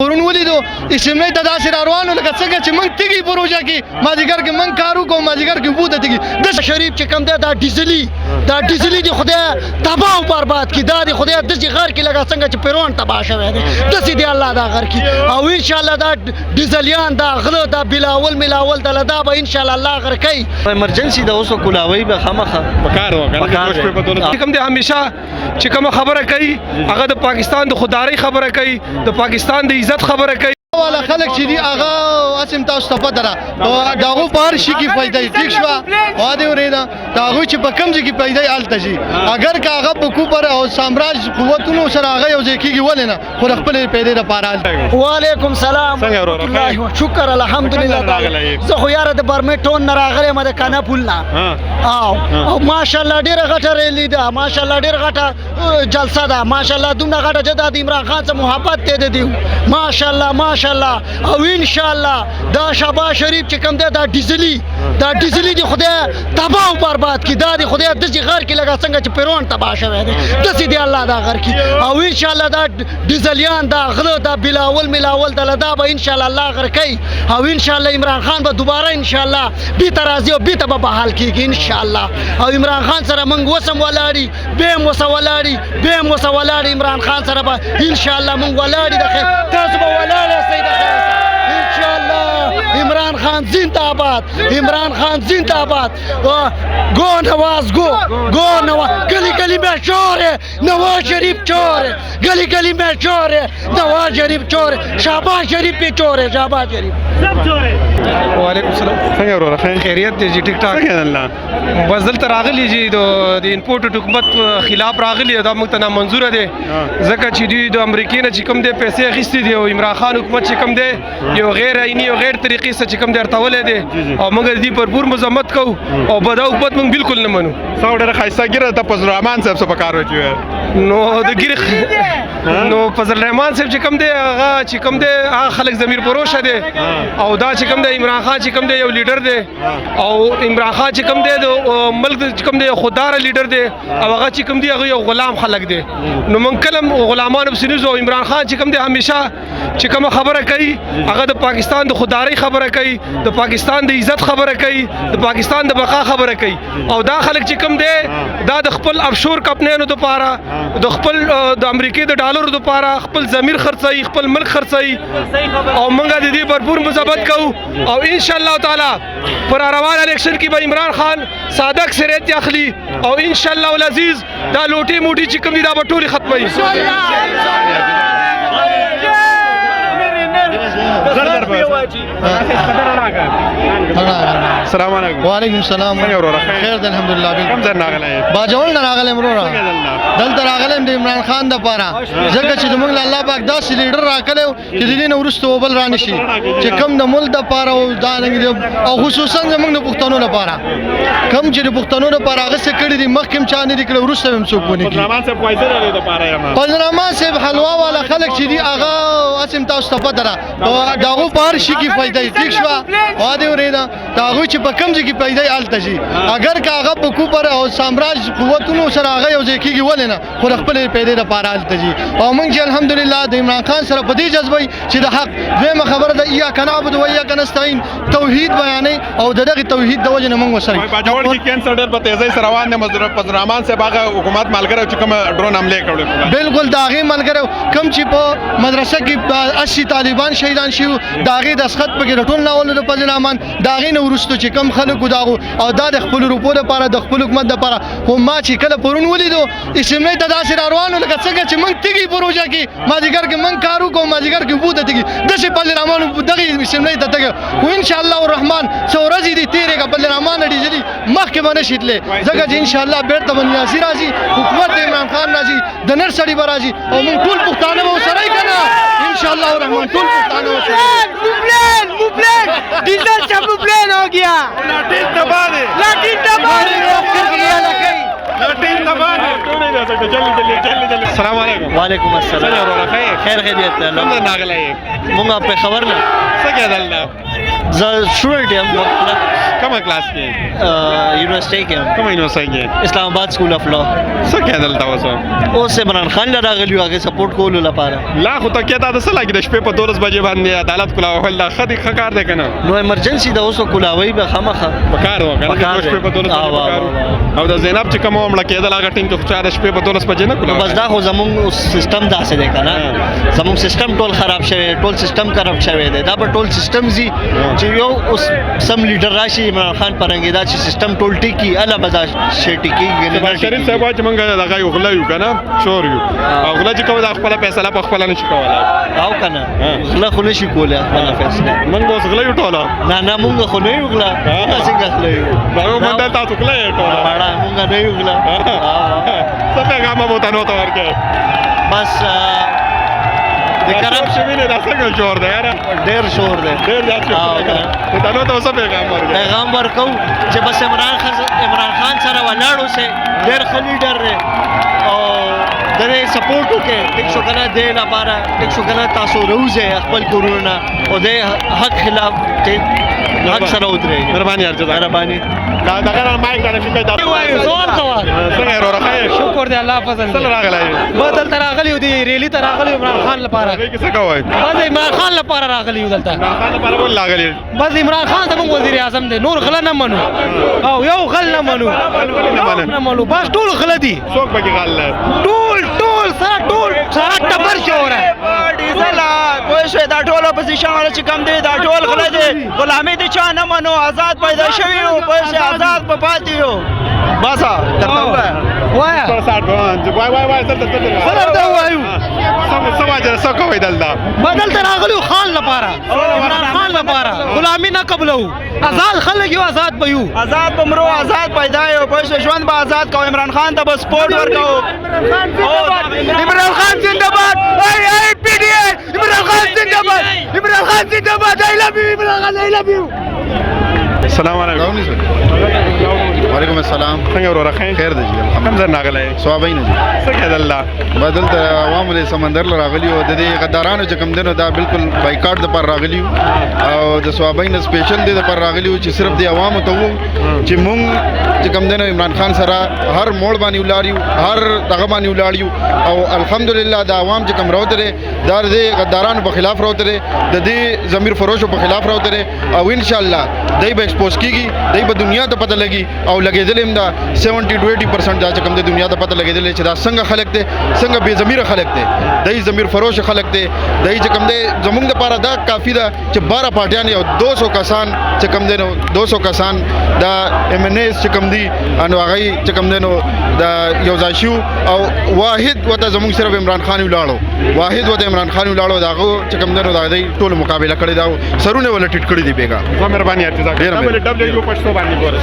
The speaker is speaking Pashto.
ورون ولیدو اسمنۍ ته داسې روانو لکه څنګه چې موږ تیږي پروژه کې مازدیګر کې موږ کار وکړو مازدیګر کې اوبو ته تیږي د شریف چې کوم دی دا ډیزلي دی خدای تباه او برباد کړي دا دی خدای داسې غر کې لکه څنګه چې پیروان تباه شوی دی داسې دی الله دا غر کې او انشاءالله دا ډیزلیان دا غله دا بلاول ملاول دله دا به انشاءالله الله غر کوي ایمرجنسي د اوسو کولاوي به خامخه پکار وکړه کوم دی همیشه چې کوم خبره کوي هغه د پاکستان د خودداري خبره کوي د پاکستان د عزت خبره کوي والا خلک چې دی هغه اسیم تاسو ته پته ده داغو په هر شي کې پیدا ټیک شو واده ورېدا داغو چې په کم ځای کې پیدا الته شي اگر که هغه په کوپر او سامراج قوتونو سره هغه یو ځای کېږي ولې نه خو خپل پیدا د پاره وعلیکم سلام الله شکر الحمدلله زه خو یاره د برمیټون نه راغلی م د کانا پول نه او ماشاءالله ډېره غټه ریلي ده ماشاءالله ډېره غټه جلسه ده ماشاءالله دومره غټه چې د عمران خان څخه محبت دی دی ماشاءالله ماشاءالله او ان شاء الله دا شهباز شریف چې کوم دی دا ډیزلي دی خدای تباه او برباد کړي دا دی خدای داسې غر کې لکه څنګه چې پیروان تباه شوی دی داسې دی الله دا غر کې او ان شاء الله دا ډیزلیان دا غله دا بلاول ملاول دله دا به ان شاء الله الله غر کوي او ان شاء الله عمران خان به دوباره ان شاء الله بیرته راځي او بیرته به بحال کېږي ان شاء الله او عمران خان سره موږ وسم ولاړي بیا هم وسه ولاړي عمران خان سره به ان شاء الله موږ ولاړي د خیر تاسو به ولاړ इंशाअल्लाह इमरान खान जिंदाबाद गो नवाज गो नवाज गली गली में शोर है नवाज शरीफ चोर है गली में चोर है नवाज शरीफ चोर है शहबाज शरीफ भी चोर है शहबाज शरीफ सब चोर है وعلیکم السلام څنګه ورور خیریت دی جی ټیک ټاک الله بس دلته راغلی جی د انپورټ حکومت خلاف راغلی دا موږ ته نامنظور دی ځکه چې دوی د امریکای نه چې کوم دی پیسې اخیستې دي او عمران خان حکومت چې کوم دی یو غیر عیني او غیر طریقې سره چې کوم دی ارتولې دی او موږ دې پرپور مذمت کوو او بد حکومت موږ بالکل نه منو ډېره ښایسته ګیره ته فضل الرحمن صاحب څه په کار وکړي نو د ګیرې نو فضل الرحمن صاحب چې کوم دی هغه چې کوم دی هغه خلک ضمیر پروشه دی او دا چې کوم دی عمران خان چې کوم دی یو لیډر دی او عمران خان چې کوم دی د ملک چې کوم دی خوددار لیډر دی او هغه چې کوم دی هغه یو غلام خلک دی نو موږ کلم غلامان بسنیزو عمران خان چې کوم دی همیشه چې کوم خبره کوي هغه د پاکستان د خودداري خبره کوي د پاکستان د عزت خبره کوي د پاکستان د بقا خبره کوي او دا خلک چې کوم دی دا د خپل افشور کمپنیانو لپاره د خپل د امریکای د ډالرو لپاره خپل ضمیر خرڅي خپل ملک خرڅي او موږ د دې بھرپور مثبت کوو او ان شاء الله تعالی پر روان الیکشن کې به عمران خان صادق سریت اخلي او ان شاء الله العزیز دا لوټي موټي چې کوم دي دا به ټولي ختمي السلام علیکم وعلیکم السلام خیر ده الحمدلله کوم ځای راغلی باجوړ نه راغلی مرورا دلته راغلی د عمران خان د پاره ځکه چې موږ الله پاک داسې لیډر راکړو چې د دې نه وروسته وبل را نشي چې کم د ملک د پاره او او خصوصا زموږ د پښتنو لپاره کم چې د پښتنو لپاره هغه څه کړي دي مخکې چا نه دي کړي وروسته هم څوک ونه کړي الرحمن صاحب وایي زره د پاره فضل الرحمن صاحب حلوا والا خلک چې دي هغه اسیم تاسو ته پته ده داغو په هر شي کې پیدا ټیک شو واده ورېدا داغو چې په کم ځای کې پیدا الته شي اگر که هغه په کوپر او سامراج قوتونو سره هغه یو ځای کېږي ولې نه خو خپل پیدا د پاره الته شي او موږ چې الحمدلله د عمران خان سره په دې جذبه چې د حق دویمه خبره ده ایاک نعبد و ایاک نستعین توحید بیانې او دغه توحید د وجه نه موږ وسره باجوړ کې کینسر ډېر په تیزی سره روان دي مزدور فضل الرحمن صاحب هغه حکومت ملګری چې کوم ډرون حمله کړل بالکل داغه ملګری کم چې په مدرسه کې 80 طالبان شهیدان شو داغه د اسخط په کې ټول ناول د فضل الرحمن داغه نو ورستو چې کم خلکو داغو او دا د خپل روپو لپاره د خپل حکومت لپاره خو ما چې کله پرون ولیدو اسمنۍ ته داسې روانو لکه څنګه چې موږ تیږي پروژه کې مازدیګر کې موږ کار وکړو مازدیګر کې اوبو ته تیږي داسې فضل الرحمن دغه اسمنۍ ته تګ خو ان شاء الله الرحمن څو ورځې دي تیرې کا فضل الرحمن ډیجلی مخکې باندې شیدلې ځکه چې ان شاء الله بیرته باندې ناصر راځي حکومت د عمران خان راځي د نر سړي راځي او موږ ټول پښتانه به سره کنا ان شاء الله الرحمن ټول پښتانه मुप्लेन डीजल से मुप्लेन हो गया लाटीन दबा दे السلام علیکم وعلیکم السلام څنګه ورور خیر خیریت ده کوم ځای راغلی مونږ په خبر نه څه کېدل ز شوړ ډیم کومه کلاس کې یونیورسٹی کې هم. کومه یونیورسيټي کې اسلام آباد سکول اف لا. څه کې دلته اوسه اوس عمران خان له راغلی و هغه سپورټ کولو لپاره. لا خو ته کې دا د څه لګي د شپې په 12 بجې باندې عدالت کولاول دا خدي کار دی کنه نو ایمرجنسي د اوسه کولاوي به خامخه پکار و کنه پکار د شپې په 12 آوا، بجې آوا. پکار او د زینب چې کوم عمر کېدل هغه ټیم کې خو د شپې په 12 بجې نه نو کولاو بس دا خو زمونږ سیستم داسې دی کنه زمونږ سیستم ټول خراب شوی ټول سیستم کرپټ شوی دی دا به ټول سیستم زی چې یو اوس سم لیډر راشي عمران خان پرنګي دا چې سیستم ټول ټیکی الله بدا شي ټیکی شریف صاحب وايي چې موږ دغه یو غلا یو کنه شور یو او غلا چې کوم د خپل فیصله په خپل نشي کولای او کنه غلا خو نشي کولای خپل فیصله موږ اوس غلا یو ټوله نه مونږ خو نه یو غلا څنګه غلا یو هغه باندې تاسو غلا یو ټوله پاړه مونږ نه یو غلا څه پیغام مو ته نو ته ورکه بس د کرپټ شوی نه دا څنګه جوړ دی یاره ډیر شور دی ډیر زیات شوی دی ته نو ته څه پیغام ورکه پیغام ورکو چې بس عمران خان سره ولاړو سه ډیر ښه لیډر دی او دغه سپورټ وکړي ټیک شو کنه د لپاره ټیک شو کنه تاسو روزه خپل کورونه او د حق خلاف حق سره ودرېږي مهرباني ارجو مهرباني دا دغه مایک دا شي دا سوال کوه څنګه ورو راخای شکر دی الله فضل څه راغلی بدل تر راغلی دی ریلی تر راغلی عمران خان لپاره دې څه کوي بس عمران خان لپاره راغلی یو دلته خان لپاره ول لاغلی بس عمران خان زموږ وزیر اعظم دی نور غل نه منو او یو غل نه منو نه منو بس ټول غل دي څوک پکې غل ټول سره ټبر شوره ډیزل پوه شو دا ټول اپوزیشن والا چې کم دی دا ټول غلا دي غلامي دي چا نه منو آزاد پیدا شوی او پوه شو آزاد په پاتې یو بس درته وایا پر ساټ باندې وای سره دا وایو سماجر څه کوي دلته بدل تر راغلی خان لپاره عمران خان لپاره غلامی نه قبلو آزاد خلک یو آزاد بيو آزاد بمرو آزاد پیدا یو پوه شو ژوند به آزاد کو عمران خان ته بس سپورټ ورکو عمران خان زنده باد ای پی ڈی اے عمران خان زنده باد عمران خان زنده باد آئی لو یو عمران خان آئی لو یو السلام علیکم وعلیکم السلام څنګه ورو راخای خیر دی جی الحمدلله ناغلی صوابین جی څه کې دلته بدل ته عوام له سمندر ل راغلی او د دې غدارانو چې کوم دنو دا بالکل بایکاټ د پر راغلی او د صوابین سپیشل دی د پر راغلی چې صرف د عوام ته وو چې مونږ چې کوم دنو عمران خان سره هر موړ باندې ولاړیو هر دغه باندې ولاړیو او الحمدلله د عوام چې کوم راوته دا د غدارانو په خلاف راوته د دې ضمیر فروشو په خلاف راوته او ان شاء الله دای به ایکسپوز کیږي دای په دنیا ته پته لګي او لګیدل هم دا 70 to 80% دا چې کوم د دنیا ته پته لګیدل چې دا څنګه خلک دي څنګه بے ضمیر خلک دي دای ضمیر فروش خلک دي دای چې کوم دي زمونږ د پاره دا کافی ده چې 12 پارټیان او 200 کسان چې کوم دي نو 200 کسان دا ام ان ایس چې کوم دي انو هغه چې کوم دي نو دا یو ځاشو او واحد وته زمونږ صرف عمران خان ولاړو واحد وته عمران خان ولاړو داغه چې کوم دي نو دا ټول مقابله کړی دا سرونه ول ټیټ کړی دی بیګا مهرباني ارجو ډیر ډبلیو پښتو باندې ګوره